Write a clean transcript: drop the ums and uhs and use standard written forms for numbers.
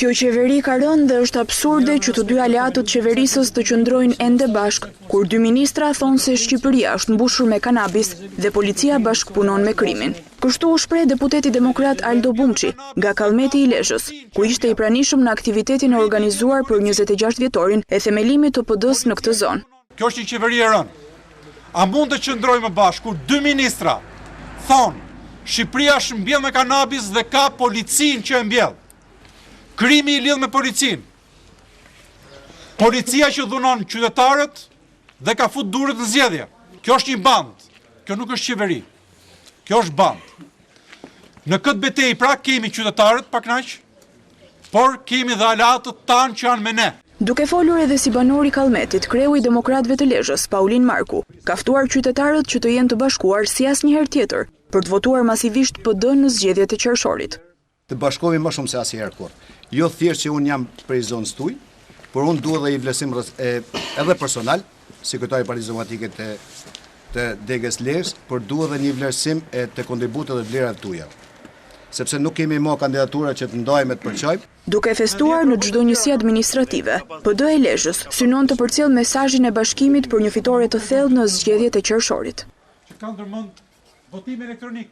Kjo qeveri ka rënë dhe është absurde që të dy aleatët qeverisës të qëndrojnë ende bashk, kur dy ministra thonë se Shqipëria është mbushur me kanabis dhe policia bashkëpunon me krimin. Kështu u shpreh deputeti demokrat Aldo Bumçi nga Kallmeti i Lezhës, ku ishte i pranishëm në aktivitetin e organizuar për 26 vjetorin e themelimit të PD-s në këtë zonë. Kjo është një qeveri e rënë. A mund të qëndrojmë bashkë kur dy ministra thonë Shqipëria është mbjell me kanabis dhe ka policin që e mbjell. Krimi i lidh me policin. Policia që dhunon qytetarët dhe ka fut durët në zgjedhje. Kjo është një band. Kjo nuk është qeveri. Kjo është band. Në këtë betejë pra kemi qytetarët pa kënaq, por kemi dhe aleatët tanë që janë me ne. Duke folur edhe si banor i Kallmetit, kreu i Demokratëve të Lezhës, Paulin Marku, ka ftuar qytetarët që të jenë të bashkuar si asnjëherë tjetër për të votuar masivisht PD në zgjedhjet e qershorit. Të bashkohemi më shumë se asnjëherë kur. Jo thjesht që unë jam prej zonës tuaj, por unë dua dhe i vlerësim edhe personal, sekretari i Partisë Demokratike të degës Lezhë, por dua dhe një vlerësim të kontributit dhe vlerat tuaja. Sepse nuk kemi më kandidatura që të ndajmë të përçojmë. Duke festuar në çdo njësi administrative, PD e Lezhës synon të përcjell mesazhin e bashkimit për një fitore të thellë në zgjedhjet e qershorit. Që kanë ndërmend votim elektronik.